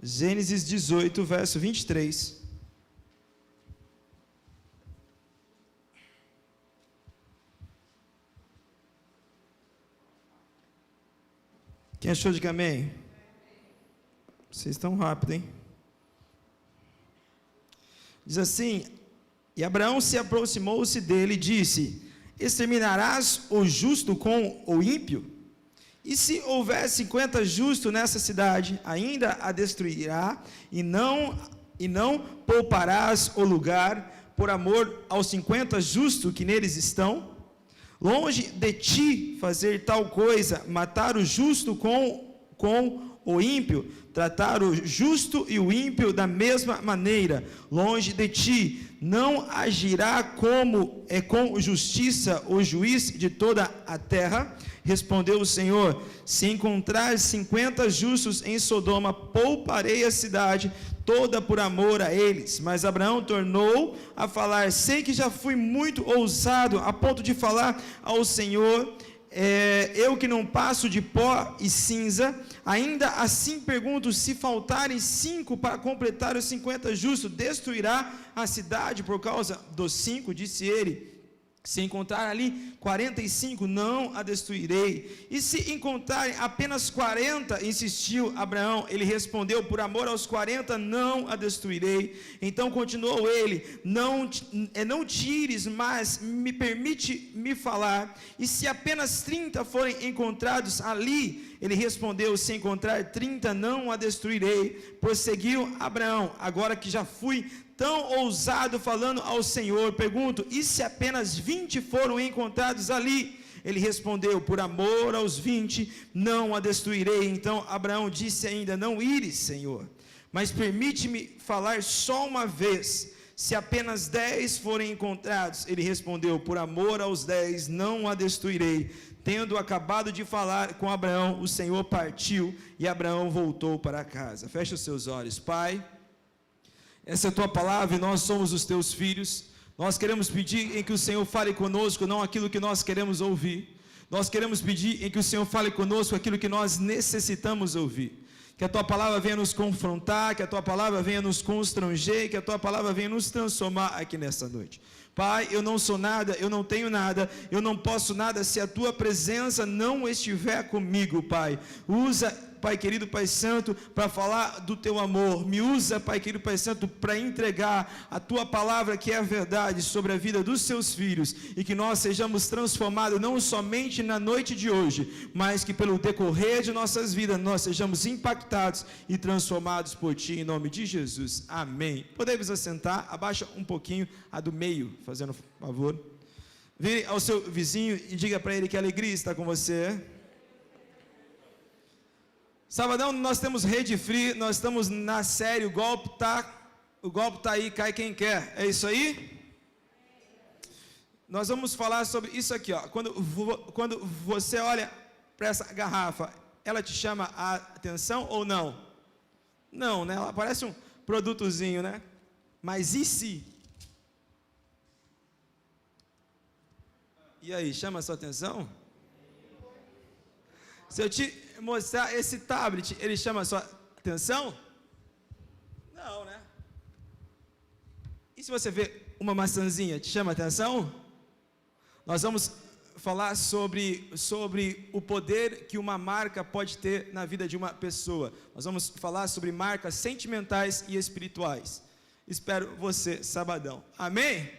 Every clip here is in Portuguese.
Gênesis 18, verso 23. Quem achou, diga amém? Vocês estão rápido, hein? Diz assim: e Abraão se aproximou-se dele e disse: exterminarás o justo com o ímpio? E se houver 50 justos nessa cidade, ainda a destruirá, e não pouparás o lugar por amor aos 50 justos que neles estão? Longe de ti fazer tal coisa, matar o justo com o ímpio, tratar o justo e o ímpio da mesma maneira. Longe de ti não agirá com justiça o juiz de toda a terra? Respondeu o Senhor: se encontrar 50 justos em Sodoma, pouparei a cidade toda por amor a eles. Mas Abraão tornou a falar: sei que já fui muito ousado a ponto de falar ao Senhor, eu que não passo de pó e cinza. Ainda assim pergunto: se faltarem 5 para completar os 50 justos, destruirá a cidade por causa dos 5? Disse ele: se encontrar ali 45, não a destruirei. E se encontrarem apenas 40, insistiu Abraão. Ele respondeu: por amor aos 40, não a destruirei. Então continuou ele: não tires, mas me permite me falar. E se apenas 30 forem encontrados ali? Ele respondeu: se encontrar 30, não a destruirei. Prosseguiu Abraão: agora que já fui tão ousado falando ao Senhor, pergunto: e se apenas 20 foram encontrados ali? Ele respondeu: por amor aos 20, não a destruirei. Então Abraão disse ainda: não ires, Senhor, mas permite-me falar só uma vez. Se apenas 10 forem encontrados? Ele respondeu: por amor aos 10, não a destruirei. Tendo acabado de falar com Abraão, o Senhor partiu e Abraão voltou para casa. Feche os seus olhos. Pai, essa é a tua palavra e nós somos os teus filhos. Nós queremos pedir em que o Senhor fale conosco, não aquilo que nós queremos ouvir. Nós queremos pedir em que o Senhor fale conosco aquilo que nós necessitamos ouvir. Que a tua palavra venha nos confrontar, que a tua palavra venha nos constranger, que a tua palavra venha nos transformar aqui nesta noite. Pai, eu não sou nada, eu não tenho nada, eu não posso nada se a tua presença não estiver comigo, Pai. Usa, Pai querido, Pai Santo, para falar do teu amor. Me usa, Pai querido, Pai Santo, para entregar a tua palavra, que é a verdade, sobre a vida dos teus filhos, e que nós sejamos transformados não somente na noite de hoje, mas que pelo decorrer de nossas vidas nós sejamos impactados e transformados por ti, em nome de Jesus. Amém. Podemos assentar? Abaixa um pouquinho a do meio, fazendo favor. Vire ao seu vizinho e diga para ele que a alegria está com você. Sabadão nós temos Rede Free, nós estamos na série O Golpe tá aí, cai quem quer. É isso aí? Nós vamos falar sobre isso aqui, ó. Quando você olha para essa garrafa, ela te chama a atenção ou não? Não, né? Ela parece um produtozinho, né? Mas e se? E aí, chama a sua atenção? Se eu te mostrar esse tablet, ele chama a sua atenção? Não, né? E se você vê uma maçãzinha, te chama a atenção? Nós vamos falar sobre o poder que uma marca pode ter na vida de uma pessoa. Nós vamos falar sobre marcas sentimentais e espirituais. Espero você sabadão. Amém?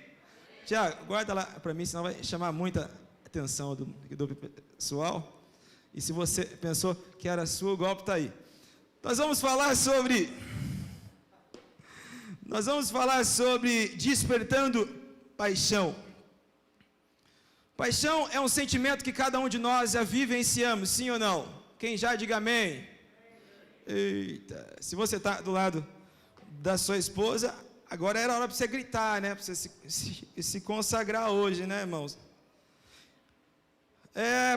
Tiago, guarda lá para mim, senão vai chamar muita atenção do pessoal. E se você pensou que era sua, o golpe está aí. Nós vamos falar sobre despertando paixão. Paixão é um sentimento que cada um de nós já vivenciamos, sim ou não? Quem já, diga amém. Eita, se você está do lado da sua esposa, agora era hora para você gritar, né? Para você se consagrar hoje, né, irmãos?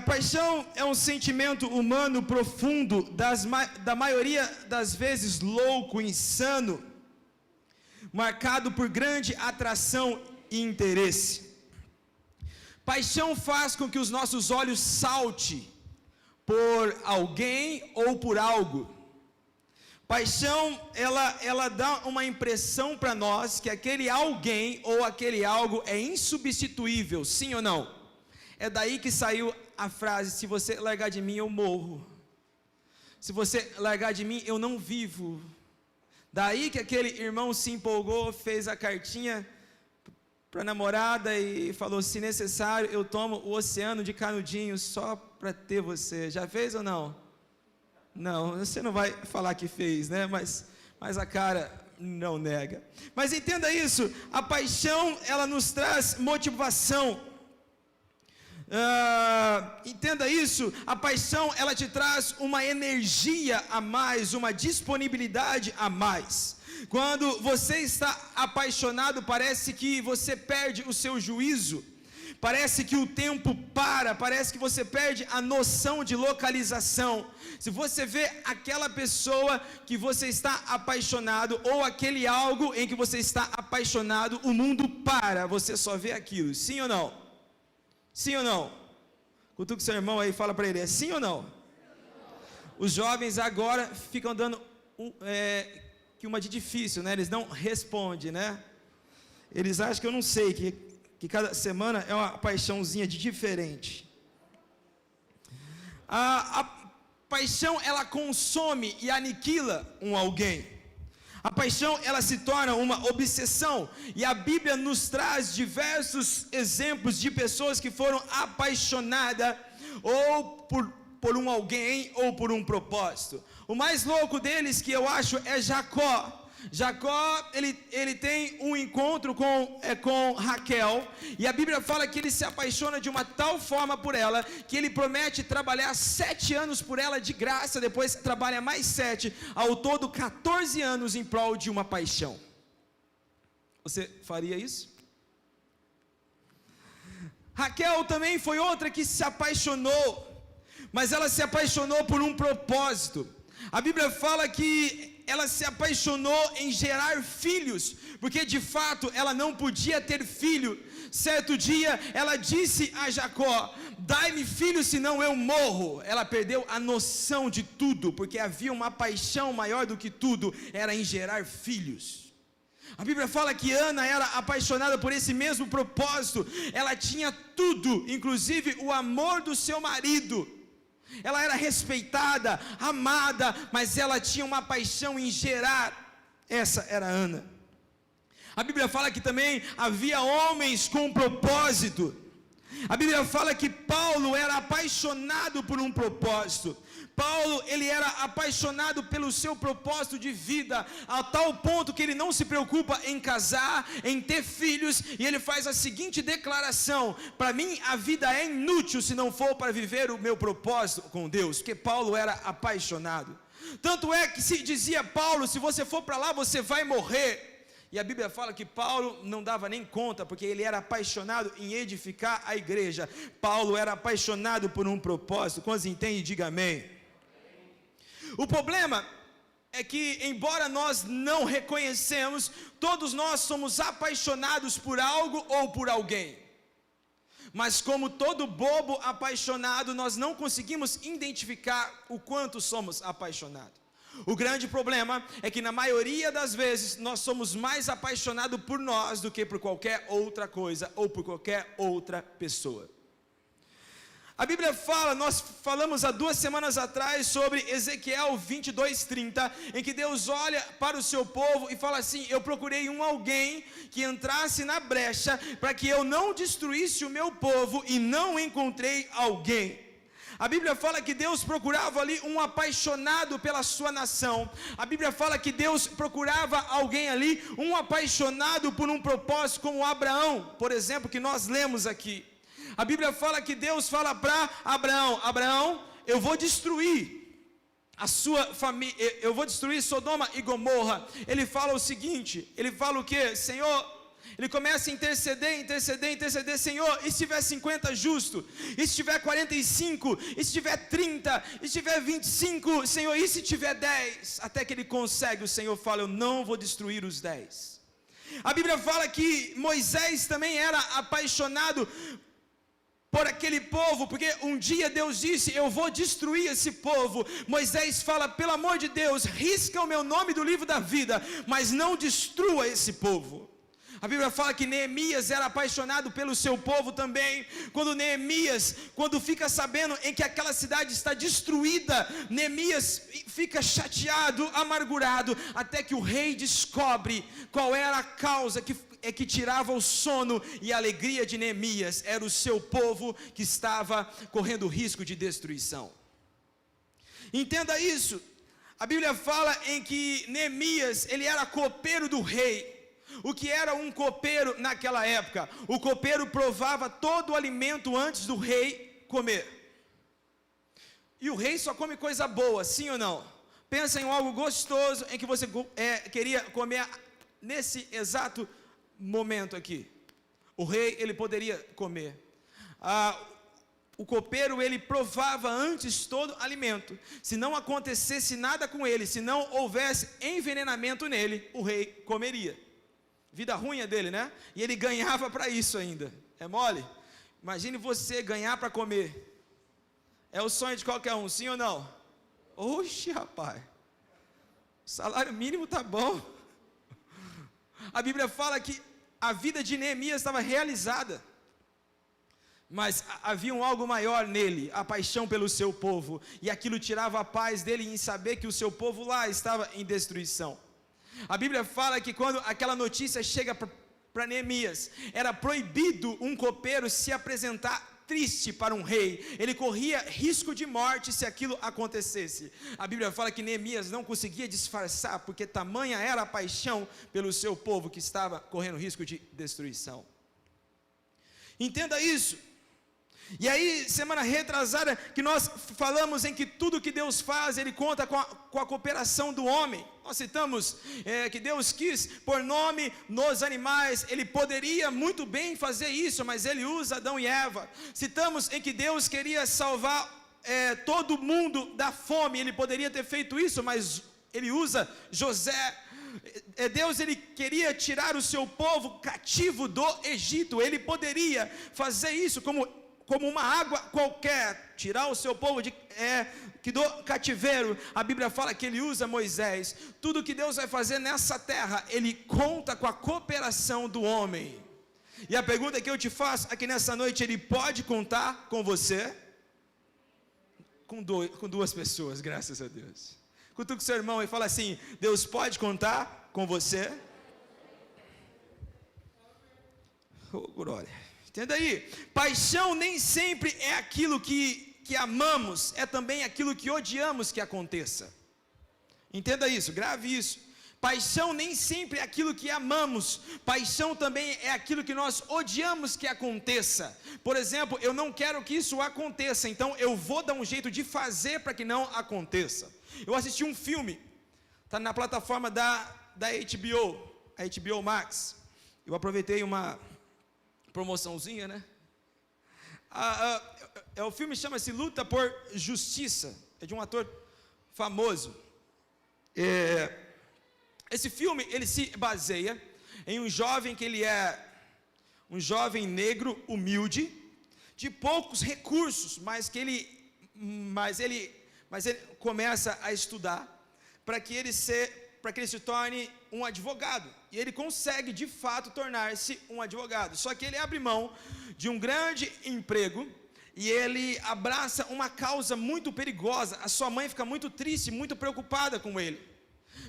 Paixão é um sentimento humano profundo, da maioria das vezes louco, insano, marcado por grande atração e interesse. Paixão faz com que os nossos olhos saltem por alguém ou por algo. Paixão, ela dá uma impressão para nós que aquele alguém ou aquele algo é insubstituível, sim ou não? É daí que saiu a frase: se você largar de mim eu morro, se você largar de mim eu não vivo. Daí que aquele irmão se empolgou, fez a cartinha para a namorada e falou: se necessário eu tomo o oceano de canudinho só para ter você. Já fez ou não? Não, você não vai falar que fez, né? Mas a cara não nega. Mas entenda isso: a paixão, ela nos traz motivação. Entenda isso: a paixão, ela te traz uma energia a mais, uma disponibilidade a mais. Quando você está apaixonado, parece que você perde o seu juízo. Parece que o tempo para, parece que você perde a noção de localização. Se você vê aquela pessoa que você está apaixonado, ou aquele algo em que você está apaixonado, o mundo para, você só vê aquilo, sim ou não? Sim ou não? Cutuca o seu irmão aí e fala para ele: é sim ou não? Os jovens agora ficam dando que uma de difícil, né? Eles não respondem, né? Eles acham que eu não sei, que cada semana é uma paixãozinha de diferente. A paixão, ela consome e aniquila um alguém. A paixão, ela se torna uma obsessão. E a Bíblia nos traz diversos exemplos de pessoas que foram apaixonadas ou por um alguém ou por um propósito. O mais louco deles, que eu acho, é Jacó. Jacó, ele tem um encontro com Raquel, e a Bíblia fala que ele se apaixona de uma tal forma por ela, que ele promete trabalhar 7 anos por ela de graça, depois trabalha mais 7, ao todo 14 anos em prol de uma paixão. Você faria isso? Raquel também foi outra que se apaixonou, mas ela se apaixonou por um propósito. A Bíblia fala que ela se apaixonou em gerar filhos, porque de fato ela não podia ter filho. Certo dia ela disse a Jacó: dai-me filho, senão eu morro. Ela perdeu a noção de tudo, porque havia uma paixão maior do que tudo, era em gerar filhos. A Bíblia fala que Ana era apaixonada por esse mesmo propósito. Ela tinha tudo, inclusive o amor do seu marido. Ela era respeitada, amada, mas ela tinha uma paixão em gerar. Essa era Ana. A Bíblia fala que também havia homens com propósito. A Bíblia fala que Paulo era apaixonado por um propósito. Paulo, ele era apaixonado pelo seu propósito de vida, a tal ponto que ele não se preocupa em casar, em ter filhos, e ele faz a seguinte declaração: para mim a vida é inútil se não for para viver o meu propósito com Deus, porque Paulo era apaixonado. Tanto é que se dizia Paulo: se você for para lá você vai morrer. E a Bíblia fala que Paulo não dava nem conta, porque ele era apaixonado em edificar a igreja. Paulo era apaixonado por um propósito. Quantos entendem? Diga amém. O problema é que, embora nós não reconhecemos, todos nós somos apaixonados por algo ou por alguém. Mas como todo bobo apaixonado, nós não conseguimos identificar o quanto somos apaixonados. O grande problema é que na maioria das vezes nós somos mais apaixonados por nós do que por qualquer outra coisa ou por qualquer outra pessoa. A Bíblia fala, nós falamos há 2 semanas atrás sobre Ezequiel 22:30, em que Deus olha para o seu povo e fala assim: eu procurei alguém que entrasse na brecha para que eu não destruísse o meu povo, e não encontrei alguém. A Bíblia fala que Deus procurava ali um apaixonado pela sua nação. A Bíblia fala que Deus procurava alguém ali, um apaixonado por um propósito, como Abraão, por exemplo, que nós lemos aqui. A Bíblia fala que Deus fala para Abraão: Abraão, eu vou destruir a sua família, eu vou destruir Sodoma e Gomorra. Ele fala o seguinte, ele fala o que? Senhor, ele começa a interceder, Senhor, e se tiver 50 justo, e se tiver 45, e se tiver 30, e se tiver 25, Senhor, e se tiver 10, até que ele consegue. O Senhor fala: eu não vou destruir os 10. A Bíblia fala que Moisés também era apaixonado por aquele povo, porque um dia Deus disse: eu vou destruir esse povo. Moisés fala: pelo amor de Deus, risca o meu nome do livro da vida, mas não destrua esse povo. A Bíblia fala que Neemias era apaixonado pelo seu povo também. Quando Neemias, quando fica sabendo em que aquela cidade está destruída, Neemias fica chateado, amargurado, até que o rei descobre qual era a causa que tirava o sono e a alegria de Neemias. Era o seu povo que estava correndo risco de destruição. Entenda isso. A Bíblia fala em que Neemias, ele era copeiro do rei. O que era um copeiro naquela época? O copeiro provava todo o alimento antes do rei comer. E o rei só come coisa boa, sim ou não? Pensa em algo gostoso em que você queria comer nesse exato momento aqui. O rei, ele poderia comer. O copeiro, ele provava antes todo alimento. Se não acontecesse nada com ele, se não houvesse envenenamento nele, o rei comeria. Vida ruim dele, né? E ele ganhava para isso ainda. É mole? Imagine você ganhar para comer. É o sonho de qualquer um, sim ou não? Oxe, rapaz. O salário mínimo tá bom. A Bíblia fala que a vida de Neemias estava realizada. Mas havia algo maior nele, a paixão pelo seu povo. E aquilo tirava a paz dele em saber que o seu povo lá estava em destruição. A Bíblia fala que quando aquela notícia chega para Neemias, era proibido um copeiro se apresentar triste para um rei. Ele corria risco de morte se aquilo acontecesse. A Bíblia fala que Neemias não conseguia disfarçar, porque tamanha era a paixão pelo seu povo que estava correndo risco de destruição. Entenda isso. E aí, semana retrasada, que nós falamos em que tudo que Deus faz, Ele conta com a cooperação do homem. Nós citamos que Deus quis pôr nome nos animais. Ele poderia muito bem fazer isso, mas Ele usa Adão e Eva. Citamos em que Deus queria salvar todo mundo da fome. Ele poderia ter feito isso, mas Ele usa José. Deus, ele queria tirar o seu povo cativo do Egito. Ele poderia fazer isso como uma água qualquer, tirar o seu povo do cativeiro. A Bíblia fala que ele usa Moisés. Tudo que Deus vai fazer nessa terra, ele conta com a cooperação do homem. E a pergunta que eu te faço aqui nessa noite: ele pode contar com você? Com duas pessoas, graças a Deus. Cutuca o seu irmão e fala assim: Deus pode contar com você? Oh, glória. Entenda aí, paixão nem sempre é aquilo que amamos, é também aquilo que odiamos que aconteça. Entenda isso, grave isso. Paixão nem sempre é aquilo que amamos, paixão também é aquilo que nós odiamos que aconteça. Por exemplo, eu não quero que isso aconteça, então eu vou dar um jeito de fazer para que não aconteça. Eu assisti um filme, está na plataforma da HBO, a HBO Max. Eu aproveitei uma promoçãozinha, né? O filme chama-se Luta por Justiça. É de um ator famoso. Esse filme, ele se baseia em um jovem que ele é um jovem negro humilde, de poucos recursos, mas ele começa a estudar para que ele se torne um advogado. E ele consegue de fato tornar-se um advogado. Só que ele abre mão de um grande emprego e ele abraça uma causa muito perigosa. A sua mãe fica muito triste, muito preocupada com ele.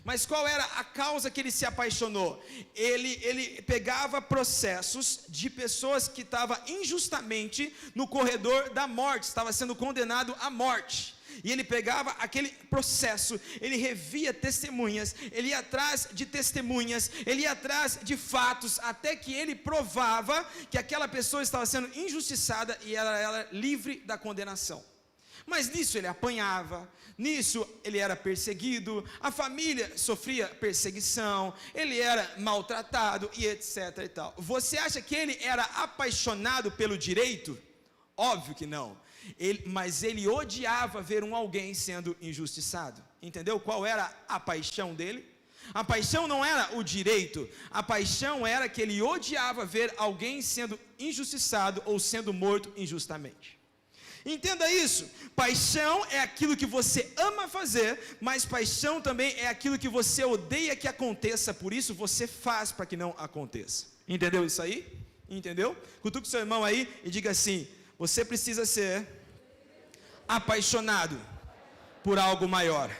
Mas qual era a causa que ele se apaixonou? Ele pegava processos de pessoas que estavam injustamente no corredor da morte, estava sendo condenado à morte. E ele pegava aquele processo, ele revia testemunhas, ele ia atrás de testemunhas, ele ia atrás de fatos, até que ele provava que aquela pessoa estava sendo injustiçada e ela era livre da condenação. Mas nisso ele apanhava, nisso ele era perseguido, a família sofria perseguição, ele era maltratado e etc e tal. Você acha que ele era apaixonado pelo direito? Óbvio que não. Mas ele odiava ver alguém sendo injustiçado. Entendeu qual era a paixão dele? A paixão não era o direito, a paixão era que ele odiava ver alguém sendo injustiçado ou sendo morto injustamente. Entenda isso, paixão é aquilo que você ama fazer, mas paixão também é aquilo que você odeia que aconteça, por isso você faz para que não aconteça. Entendeu isso aí? Entendeu? Cutuque o seu irmão aí e diga assim: você precisa ser apaixonado por algo maior.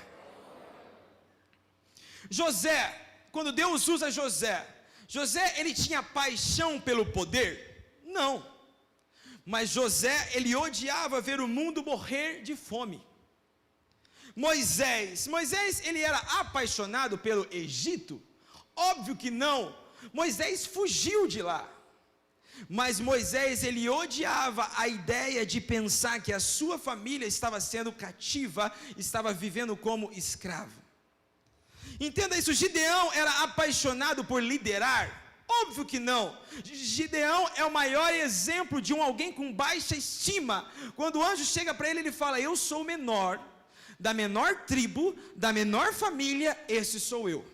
José, quando Deus usa José, ele tinha paixão pelo poder? Não. Mas José, ele odiava ver o mundo morrer de fome. Moisés, ele era apaixonado pelo Egito? Óbvio que não. Moisés fugiu de lá. Mas Moisés, ele odiava a ideia de pensar que a sua família estava sendo cativa, estava vivendo como escravo. Entenda isso, Gideão era apaixonado por liderar? Óbvio que não. Gideão é o maior exemplo de alguém com baixa estima. Quando o anjo chega para ele, ele fala: eu sou o menor, da menor tribo, da menor família, esse sou eu.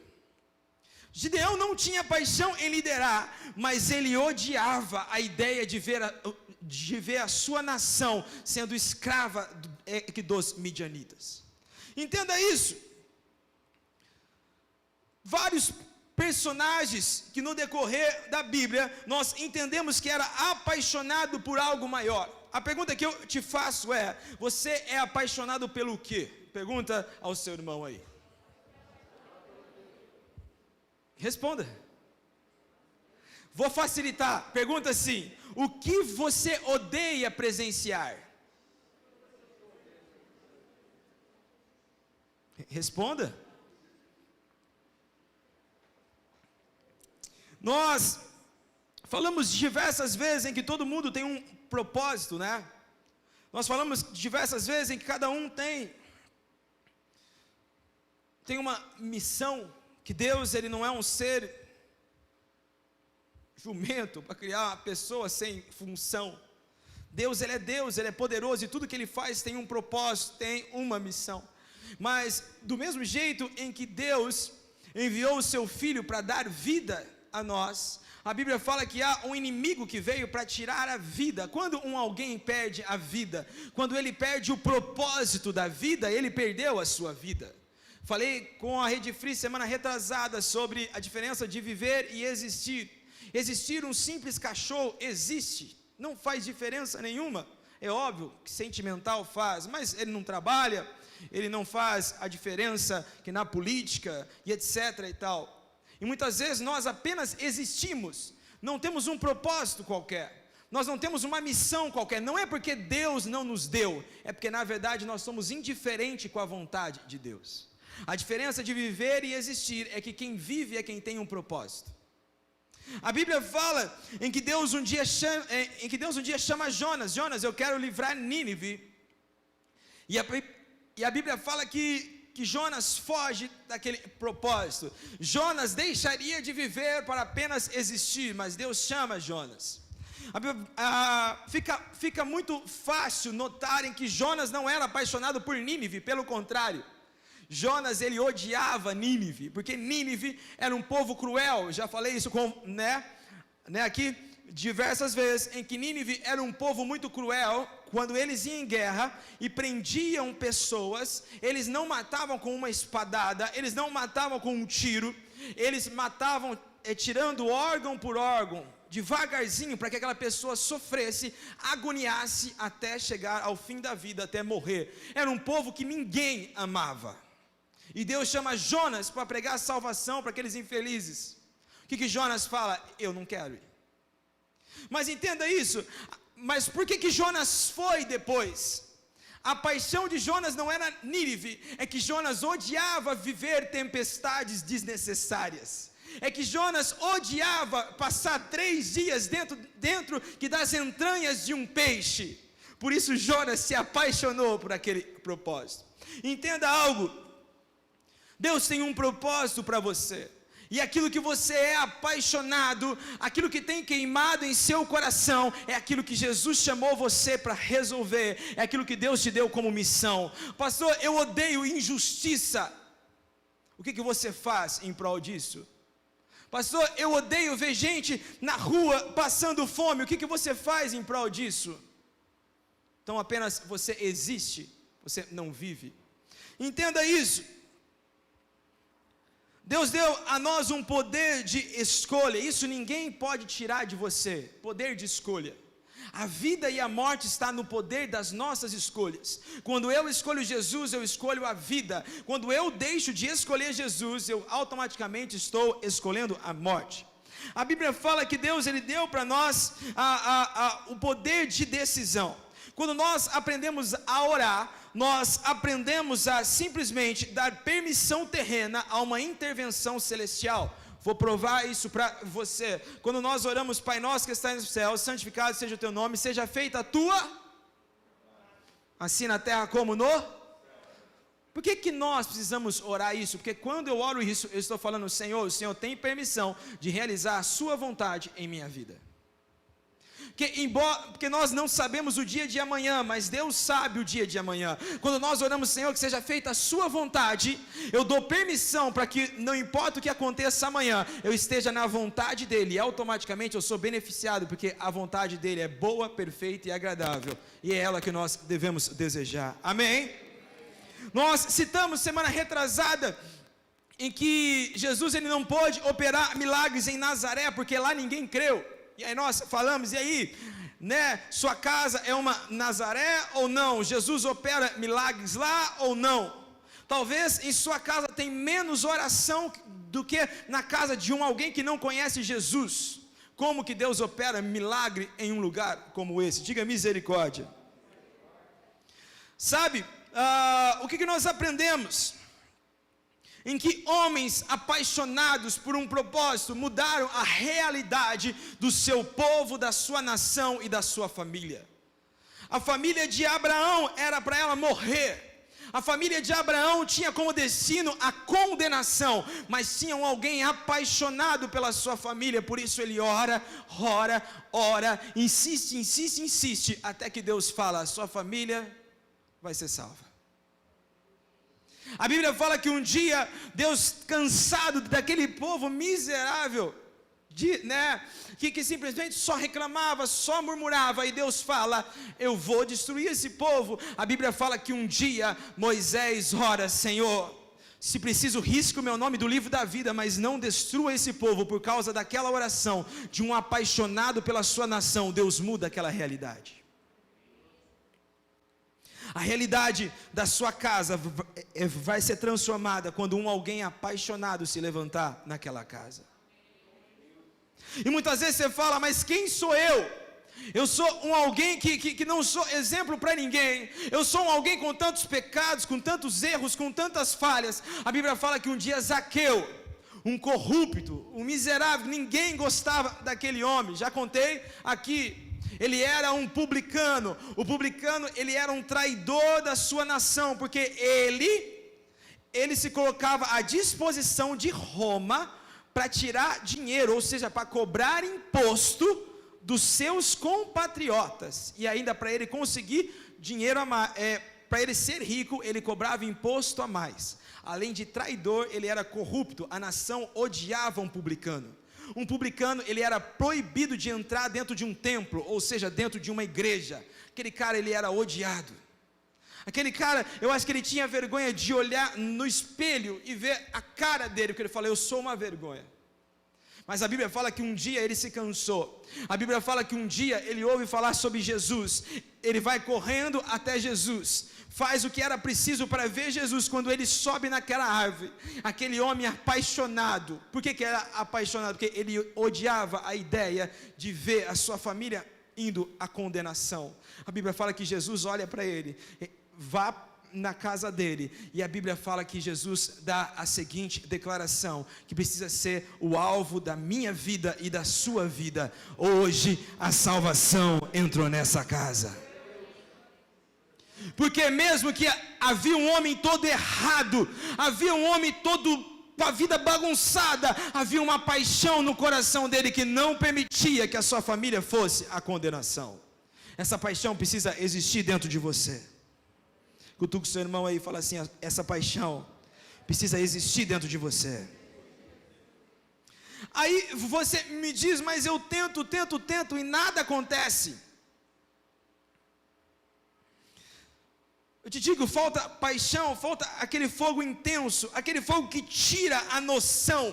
Gideão não tinha paixão em liderar, mas ele odiava a ideia de ver a sua nação sendo escrava dos midianitas. Entenda isso. Vários personagens que no decorrer da Bíblia nós entendemos que era apaixonado por algo maior. A pergunta que eu te faço é: você é apaixonado pelo quê? Pergunta ao seu irmão aí. Responda. Vou facilitar. Pergunta assim: o que você odeia presenciar? Responda. Nós falamos diversas vezes em que todo mundo tem um propósito, né? Nós falamos diversas vezes em que cada um tem uma missão, que Deus, ele não é um ser jumento para criar uma pessoa sem função. Deus, ele é poderoso e tudo que ele faz tem um propósito, tem uma missão. Mas do mesmo jeito em que Deus enviou o seu Filho para dar vida a nós, a Bíblia fala que há um inimigo que veio para tirar a vida. Quando alguém perde a vida, quando ele perde o propósito da vida, ele perdeu a sua vida. Falei com a Rede Free semana retrasada sobre a diferença de viver e existir. Existir um simples cachorro existe, não faz diferença nenhuma. É óbvio que sentimental faz, mas ele não trabalha, ele não faz a diferença que na política e etc e tal. E muitas vezes nós apenas existimos, não temos um propósito qualquer, nós não temos uma missão qualquer. Não é porque Deus não nos deu, é porque na verdade nós somos indiferentes com a vontade de Deus. A diferença de viver e existir é que quem vive é quem tem um propósito. A Bíblia fala em que Deus um dia chama Jonas: Jonas, eu quero livrar Nínive. E a Bíblia fala que Jonas foge daquele propósito. Jonas deixaria de viver para apenas existir, mas Deus chama Jonas. Fica muito fácil notarem que Jonas não era apaixonado por Nínive, pelo contrário. Jonas, ele odiava Nínive, porque Nínive era um povo cruel. Já falei isso aqui diversas vezes, em que Nínive era um povo muito cruel. Quando eles iam em guerra e prendiam pessoas, eles não matavam com uma espadada, eles não matavam com um tiro, eles matavam tirando órgão por órgão, devagarzinho, para que aquela pessoa sofresse, agoniasse até chegar ao fim da vida, até morrer. Era um povo que ninguém amava. E Deus chama Jonas para pregar a salvação para aqueles infelizes. O que Jonas fala? Eu não quero ir. Mas entenda isso. Mas por que Jonas foi depois? A paixão de Jonas não era Nínive, é que Jonas odiava viver tempestades desnecessárias. É que Jonas odiava passar 3 dias dentro das entranhas de um peixe. Por isso Jonas se apaixonou por aquele propósito. Entenda algo. Deus tem um propósito para você. E aquilo que você é apaixonado, aquilo que tem queimado em seu coração, é aquilo que Jesus chamou você para resolver, é aquilo que Deus te deu como missão. Pastor, eu odeio injustiça. O que você faz em prol disso? Pastor, eu odeio ver gente na rua passando fome. O que você faz em prol disso? Então apenas você existe, você não vive. Entenda isso. Deus deu a nós um poder de escolha. Isso ninguém pode tirar de você. Poder de escolha. A vida e a morte está no poder das nossas escolhas. Quando eu escolho Jesus, eu escolho a vida. Quando eu deixo de escolher Jesus, eu automaticamente estou escolhendo a morte. A Bíblia fala que Deus ele deu para nós o poder de decisão. Quando nós aprendemos a orar, nós aprendemos a simplesmente dar permissão terrena a uma intervenção celestial. Vou provar isso para você. Quando nós oramos, Pai nosso que está no céu, santificado seja o teu nome, seja feita a tua, assim na terra como no. Por que nós precisamos orar isso? Porque quando eu oro isso, eu estou falando, Senhor, o Senhor tem permissão de realizar a sua vontade em minha vida. Porque nós não sabemos o dia de amanhã, mas Deus sabe o dia de amanhã. Quando nós oramos, Senhor, que seja feita a sua vontade, eu dou permissão para que, não importa o que aconteça amanhã, eu esteja na vontade dEle, e automaticamente eu sou beneficiado, porque a vontade dEle é boa, perfeita e agradável, e é ela que nós devemos desejar. Amém? Nós citamos semana retrasada, em que Jesus ele não pôde operar milagres em Nazaré, porque lá ninguém creu. E aí nós falamos, e aí, né, sua casa é uma Nazaré ou não? Jesus opera milagres lá ou não? Talvez em sua casa tem menos oração do que na casa de alguém que não conhece Jesus. Como que Deus opera milagre em um lugar como esse? Diga misericórdia. Sabe, o que nós aprendemos? Em que homens apaixonados por um propósito mudaram a realidade do seu povo, da sua nação e da sua família. A família de Abraão era para ela morrer. A família de Abraão tinha como destino a condenação, mas tinha alguém apaixonado pela sua família, por isso ele ora, insiste, até que Deus fala, a sua família vai ser salva. A Bíblia fala que um dia, Deus cansado daquele povo miserável, que simplesmente só reclamava, só murmurava, e Deus fala, eu vou destruir esse povo. A Bíblia fala que um dia, Moisés ora, Senhor, se preciso risque o meu nome do livro da vida, mas não destrua esse povo. Por causa daquela oração, de um apaixonado pela sua nação, Deus muda aquela realidade. A realidade da sua casa vai ser transformada quando alguém apaixonado se levantar naquela casa. E muitas vezes você fala, mas quem sou eu? Eu sou alguém que não sou exemplo para ninguém. Eu sou alguém com tantos pecados, com tantos erros, com tantas falhas. A Bíblia fala que um dia Zaqueu, um corrupto, um miserável, ninguém gostava daquele homem. Já contei aqui. Ele era um publicano. O publicano, ele era um traidor da sua nação, porque ele se colocava à disposição de Roma para tirar dinheiro, ou seja, para cobrar imposto dos seus compatriotas, e ainda para ele conseguir dinheiro a mais, para ele ser rico, ele cobrava imposto a mais. Além de traidor, ele era corrupto. A nação odiava um publicano. Um publicano, ele era proibido de entrar dentro de um templo, ou seja, dentro de uma igreja. Aquele cara, ele era odiado. Aquele cara, eu acho que ele tinha vergonha de olhar no espelho e ver a cara dele, porque ele fala, eu sou uma vergonha. Mas a Bíblia fala que um dia ele se cansou. A Bíblia fala que um dia ele ouve falar sobre Jesus. Ele vai correndo até Jesus, faz o que era preciso para ver Jesus. Quando ele sobe naquela árvore, aquele homem apaixonado. Por que era apaixonado? Porque ele odiava a ideia de ver a sua família indo à condenação. A Bíblia fala que Jesus olha para ele, vá na casa dele, e a Bíblia fala que Jesus dá a seguinte declaração, que precisa ser o alvo da minha vida e da sua vida. Hoje a salvação entrou nessa casa. Porque mesmo que havia um homem todo errado, havia um homem todo com a vida bagunçada, havia uma paixão no coração dele que não permitia que a sua família fosse à condenação. Essa paixão precisa existir dentro de você. Cutuca o seu irmão aí e fala assim, essa paixão precisa existir dentro de você. Aí você me diz, mas eu tento e nada acontece. Eu te digo, falta paixão, falta aquele fogo intenso, aquele fogo que tira a noção.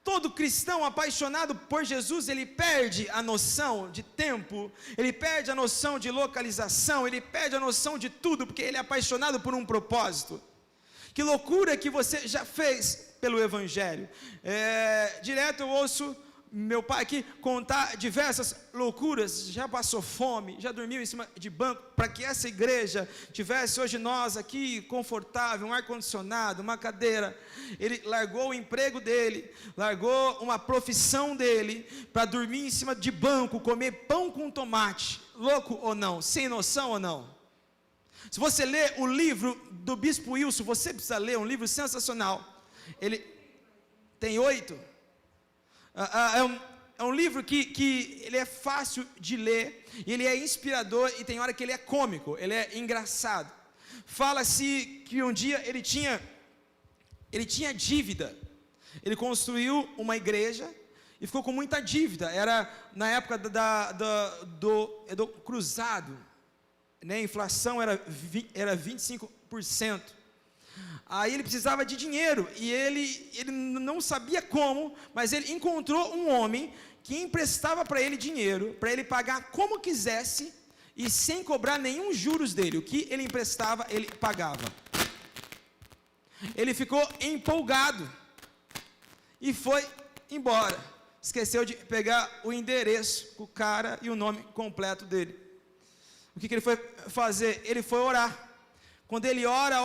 Todo cristão apaixonado por Jesus, ele perde a noção de tempo, ele perde a noção de localização, ele perde a noção de tudo, porque ele é apaixonado por um propósito. Que loucura que você já fez pelo Evangelho. Direto eu ouço meu pai aqui contar diversas loucuras, já passou fome, já dormiu em cima de banco, para que essa igreja tivesse hoje nós aqui, confortável, um ar-condicionado, uma cadeira. Ele largou o emprego dele, largou uma profissão dele, para dormir em cima de banco, comer pão com tomate. Louco ou não? Sem noção ou não? Se você ler o livro do Bispo Wilson, você precisa ler, um livro sensacional. Ele tem 8. É um livro que ele é fácil de ler, e ele é inspirador, e tem hora que ele é cômico, ele é engraçado. Fala-se que um dia ele tinha dívida. Ele construiu uma igreja e ficou com muita dívida. Era na época do cruzado, né? A inflação era 25%. Aí ele precisava de dinheiro, e ele não sabia como, mas ele encontrou um homem que emprestava para ele dinheiro, para ele pagar como quisesse, e sem cobrar nenhum juros dele. O que ele emprestava, ele pagava. Ele ficou empolgado, e foi embora. Esqueceu de pegar o endereço, o cara e o nome completo dele. O que ele foi fazer? Ele foi orar. Quando ele ora,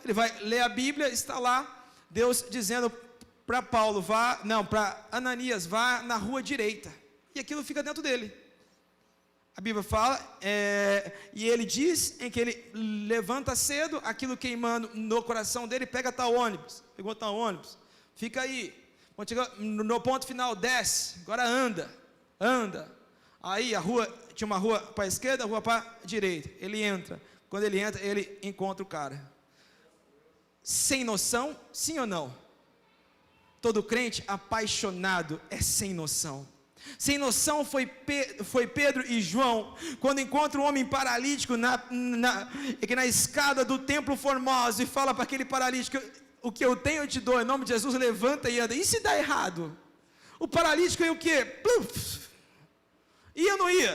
ele vai ler a Bíblia, está lá Deus dizendo para para Ananias, vá na rua direita. E aquilo fica dentro dele. A Bíblia fala, e ele diz em que ele levanta cedo, aquilo queimando no coração dele, pega tal ônibus, pegou tal ônibus, fica aí, quando chega no ponto final, desce, agora anda. Aí tinha uma rua para a esquerda, rua para a direita. Ele entra. Quando ele entra, ele encontra o cara. Sem noção, sim ou não? Todo crente apaixonado é sem noção. Sem noção foi Pedro e João, quando encontram um homem paralítico na escada do templo formoso, e fala para aquele paralítico: o que eu tenho eu te dou, em nome de Jesus, levanta e anda. E se dá errado? O paralítico ia o quê? Pluf! Ia ou não ia?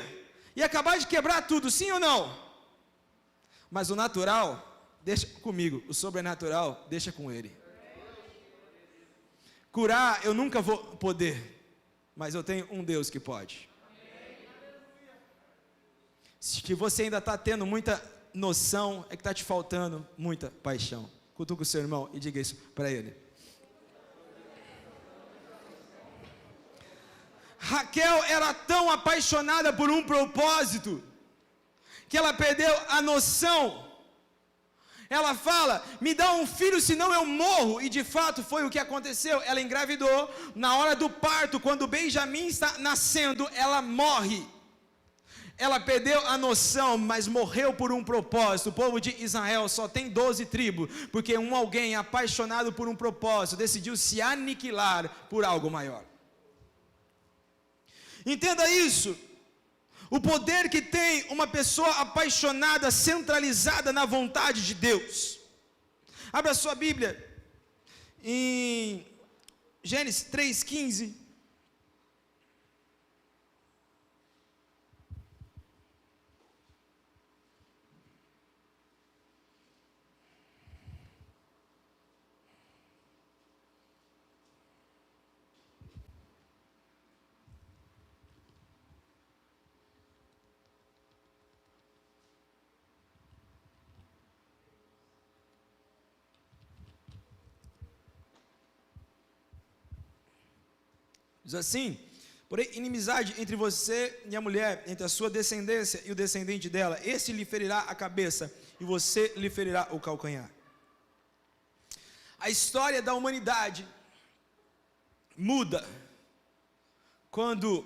Ia acabar de quebrar tudo, sim ou não? Mas o natural, deixa comigo. O sobrenatural, deixa com ele. Curar, eu nunca vou poder, mas eu tenho um Deus que pode. Se você ainda está tendo muita noção, é que está te faltando muita paixão. Cutuca o seu irmão e diga isso para ele. Raquel era tão apaixonada por um propósito, que ela perdeu a noção. Ela fala: me dá um filho, senão eu morro. E de fato foi o que aconteceu. Ela engravidou. Na hora do parto, quando Benjamim está nascendo, ela morre. Ela perdeu a noção, mas morreu por um propósito. O povo de Israel só tem 12 tribos, porque alguém apaixonado por um propósito decidiu se aniquilar por algo maior. Entenda isso. O poder que tem uma pessoa apaixonada, centralizada na vontade de Deus. Abra sua Bíblia em Gênesis 3:15. Diz assim: porém, inimizade entre você e a mulher, entre a sua descendência e o descendente dela, esse lhe ferirá a cabeça, e você lhe ferirá o calcanhar. A história da humanidade muda quando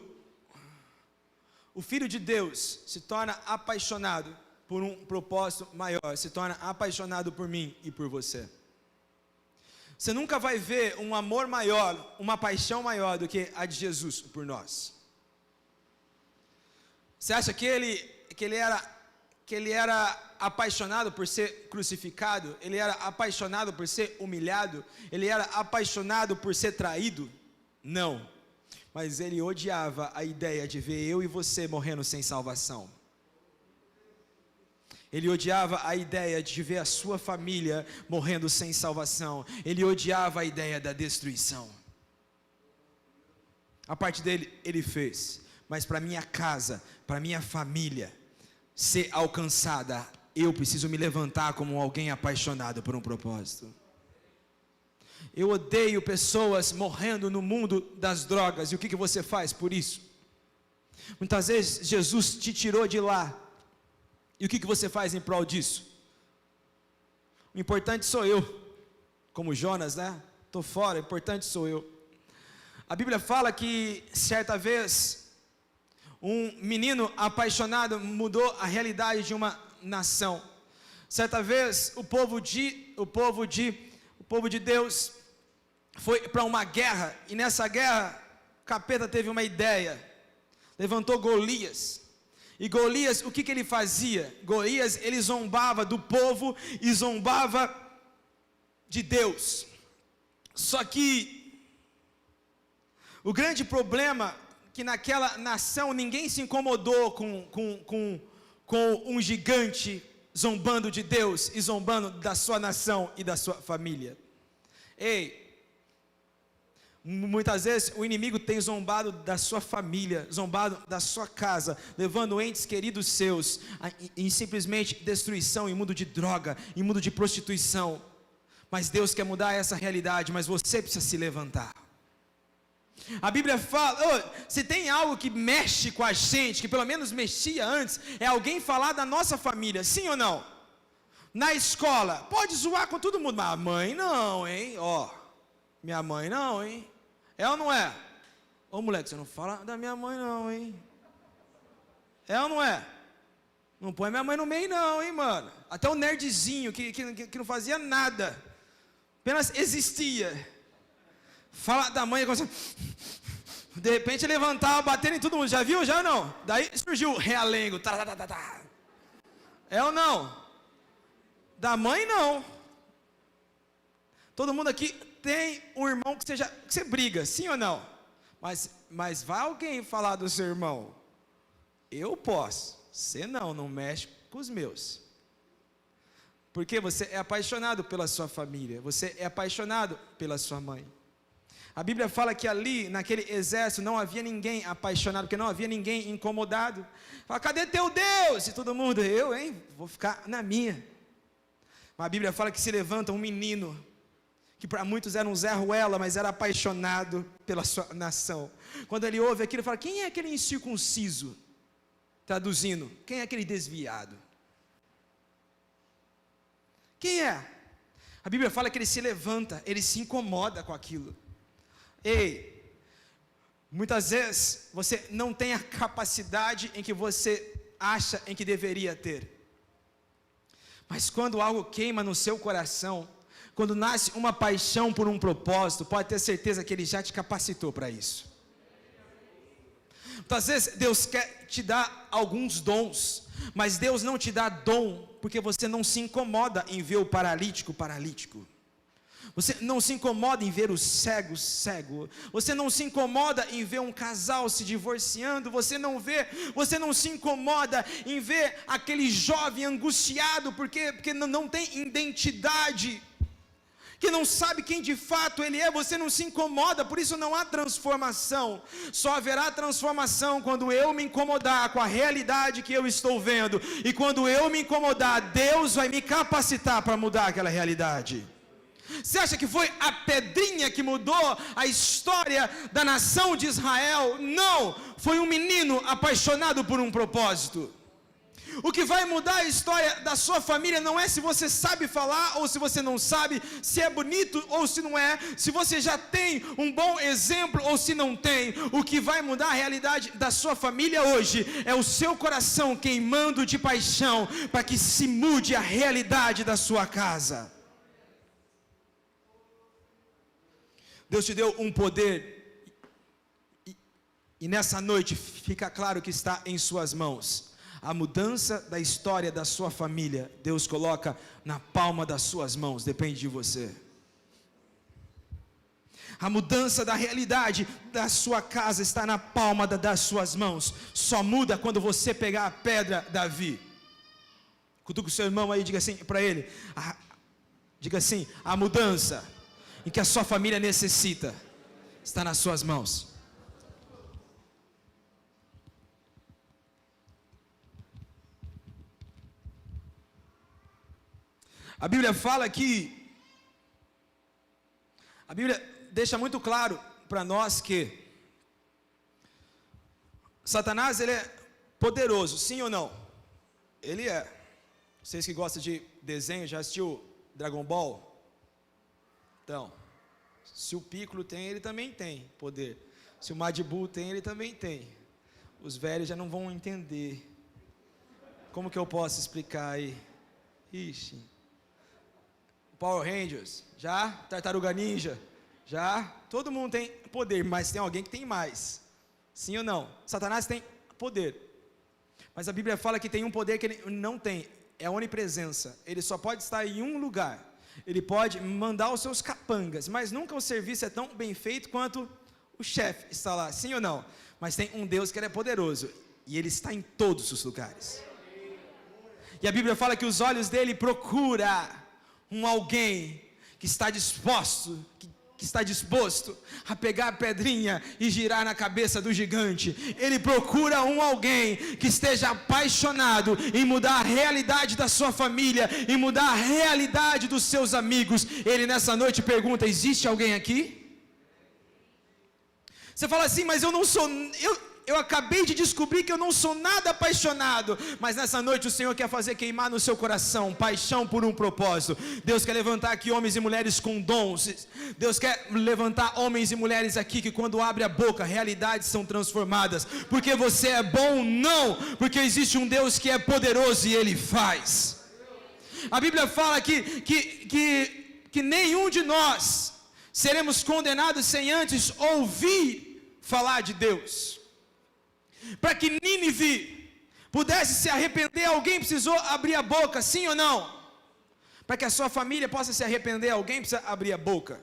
o Filho de Deus se torna apaixonado por um propósito maior, se torna apaixonado por mim e por você. Você nunca vai ver um amor maior, uma paixão maior do que a de Jesus por nós. Você acha que ele era apaixonado por ser crucificado? Ele era apaixonado por ser humilhado? Ele era apaixonado por ser traído? Não. Mas ele odiava a ideia de ver eu e você morrendo sem salvação. Ele odiava a ideia de ver a sua família morrendo sem salvação. Ele odiava a ideia da destruição. A parte dele, ele fez. Mas para minha casa, para minha família ser alcançada, eu preciso me levantar como alguém apaixonado por um propósito. Eu odeio pessoas morrendo no mundo das drogas. E o que você faz por isso? Muitas vezes Jesus te tirou de lá. E o que você faz em prol disso? O importante sou eu. Como Jonas, né? Estou fora, o importante sou eu. A Bíblia fala que certa vez um menino apaixonado mudou a realidade de uma nação. Certa vez o povo de Deus foi para uma guerra, e nessa guerra o capeta teve uma ideia. Levantou Golias. E Golias, o que ele fazia? Golias, ele zombava do povo e zombava de Deus. Só que o grande problema que naquela nação ninguém se incomodou com um gigante zombando de Deus e zombando da sua nação e da sua família. Ei, muitas vezes o inimigo tem zombado da sua família, zombado da sua casa, levando entes queridos seus em simplesmente destruição, em mundo de droga, em mundo de prostituição. Mas Deus quer mudar essa realidade, mas você precisa se levantar. A Bíblia fala, se tem algo que mexe com a gente, que pelo menos mexia antes, é alguém falar da nossa família, sim ou não? Na escola, pode zoar com todo mundo, mas a mãe não, hein? Minha mãe não, hein? É ou não é? Moleque, você não fala da minha mãe não, hein? É ou não é? Não põe minha mãe no meio não, hein, mano? Até o nerdzinho que não fazia nada, apenas existia. Fala da mãe, de repente levantava, batendo em todo mundo. Já viu? Já ou não? Daí surgiu o realengo. É ou não? Da mãe não. Todo mundo aqui tem um irmão que você briga, sim ou não? Mas vai alguém falar do seu irmão? Eu posso. Você não mexe com os meus. Porque você é apaixonado pela sua família. Você é apaixonado pela sua mãe. A Bíblia fala que ali, naquele exército, não havia ninguém apaixonado, porque não havia ninguém incomodado. Fala, cadê teu Deus? E todo mundo, vou ficar na minha. Mas a Bíblia fala que se levanta um menino, que para muitos era um Zé Ruela, mas era apaixonado pela sua nação. Quando ele ouve aquilo, ele fala, quem é aquele incircunciso? Traduzindo, quem é aquele desviado? Quem é? A Bíblia fala que ele se levanta, ele se incomoda com aquilo. Ei, muitas vezes você não tem a capacidade em que você acha em que deveria ter. Mas quando algo queima no seu coração, quando nasce uma paixão por um propósito, pode ter certeza que Ele já te capacitou para isso. Muitas vezes Deus quer te dar alguns dons, mas Deus não te dá dom porque você não se incomoda em ver o paralítico paralítico. Você não se incomoda em ver o cego cego. Você não se incomoda em ver um casal se divorciando. Você não se incomoda em ver aquele jovem angustiado porque não tem identidade, que não sabe quem de fato ele é. Você não se incomoda, por isso não há transformação. Só haverá transformação quando eu me incomodar com a realidade que eu estou vendo. E quando eu me incomodar, Deus vai me capacitar para mudar aquela realidade. Você acha que foi a pedrinha que mudou a história da nação de Israel? Não, foi um menino apaixonado por um propósito. O que vai mudar a história da sua família não é se você sabe falar ou se você não sabe, se é bonito ou se não é, se você já tem um bom exemplo ou se não tem. O que vai mudar a realidade da sua família hoje é o seu coração queimando de paixão para que se mude a realidade da sua casa. Deus te deu um poder e nessa noite fica claro que está em suas mãos. A mudança da história da sua família, Deus coloca na palma das suas mãos, depende de você. A mudança da realidade da sua casa está na palma das suas mãos. Só muda quando você pegar a pedra, Davi. Cutuca o seu irmão aí, diga assim para ele. Diga assim, a mudança em que a sua família necessita está nas suas mãos. A Bíblia fala que, a Bíblia deixa muito claro para nós que Satanás, ele é poderoso, sim ou não? Ele é. Vocês que gostam de desenho, já assistiu Dragon Ball? Então, se o Piccolo tem, ele também tem poder. Se o Majin Buu tem, ele também tem. Os velhos já não vão entender. Como que eu posso explicar aí? Ixi. Power Rangers, já? Tartaruga Ninja, já? Todo mundo tem poder, mas tem alguém que tem mais. Sim ou não? Satanás tem poder. Mas a Bíblia fala que tem um poder que ele não tem. É a onipresença. Ele só pode estar em um lugar. Ele pode mandar os seus capangas, mas nunca o serviço é tão bem feito quanto o chefe está lá. Sim ou não? Mas tem um Deus que ele é poderoso. E ele está em todos os lugares. E a Bíblia fala que os olhos dele procuram alguém que está disposto a pegar a pedrinha e girar na cabeça do gigante. Ele procura alguém que esteja apaixonado em mudar a realidade da sua família, em mudar a realidade dos seus amigos. Ele nessa noite pergunta: existe alguém aqui? Você fala assim, mas eu acabei de descobrir que eu não sou nada apaixonado. Mas nessa noite o Senhor quer fazer queimar no seu coração paixão por um propósito. Deus quer levantar aqui homens e mulheres com dons. Deus quer levantar homens e mulheres aqui que quando abre a boca, realidades são transformadas. Porque você é bom? Não, porque existe um Deus que é poderoso e Ele faz. A Bíblia fala que nenhum de nós seremos condenados sem antes ouvir falar de Deus. Para que Nínive pudesse se arrepender, alguém precisou abrir a boca, sim ou não? Para que a sua família possa se arrepender, alguém precisa abrir a boca.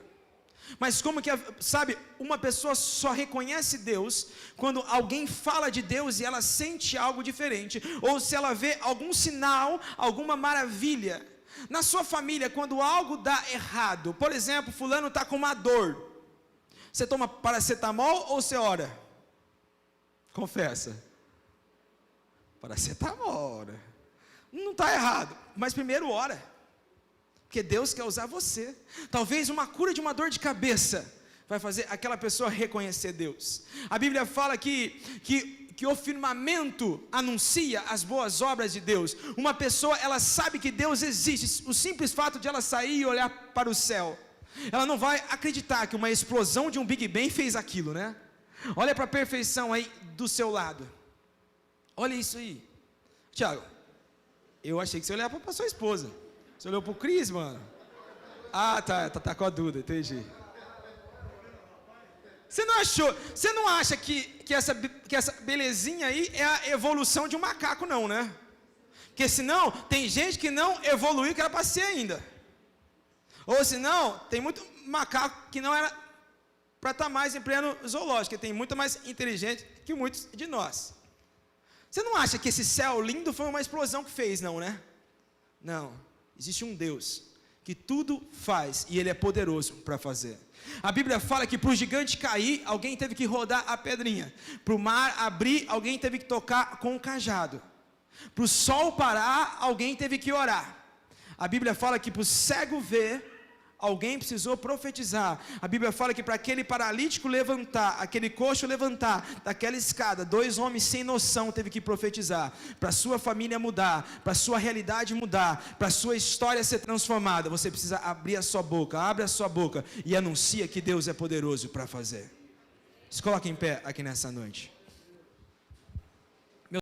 Mas como que, sabe, uma pessoa só reconhece Deus quando alguém fala de Deus e ela sente algo diferente, ou se ela vê algum sinal, alguma maravilha. Na sua família, quando algo dá errado, por exemplo, fulano está com uma dor, você toma paracetamol ou você ora? Confessa. Paracetamol, ora. Não está errado, mas primeiro ora. Porque Deus quer usar você. Talvez uma cura de uma dor de cabeça vai fazer aquela pessoa reconhecer Deus. A Bíblia fala que o firmamento anuncia as boas obras de Deus. Uma pessoa, ela sabe que Deus existe. O simples fato de ela sair e olhar para o céu, ela não vai acreditar que uma explosão de um Big Bang fez aquilo, né? Olha para a perfeição aí do seu lado. Olha isso aí. Tiago, eu achei que você olhava para a sua esposa. Você olhou para o Cris, mano? Ah, tá com a Duda, entendi. Você não acha que essa belezinha aí é a evolução de um macaco, não, né? Porque senão, tem gente que não evoluiu, que era para ser ainda. Ou senão, tem muito macaco que não era para estar mais em pleno zoológico, que tem muito mais inteligente que muitos de nós. Você não acha que esse céu lindo foi uma explosão que fez, não, né? Não. Existe um Deus que tudo faz e Ele é poderoso para fazer. A Bíblia fala que para o gigante cair, alguém teve que rodar a pedrinha. Para o mar abrir, alguém teve que tocar com o cajado. Para o sol parar, alguém teve que orar. A Bíblia fala que para o cego ver, Alguém precisou profetizar. A Bíblia fala que para aquele paralítico levantar, aquele coxo levantar daquela escada, 2 homens sem noção teve que profetizar. Para a sua família mudar, para a sua realidade mudar, para a sua história ser transformada, você precisa abrir a sua boca. Abre a sua boca e anuncia que Deus é poderoso para fazer. Se coloque em pé aqui nessa noite.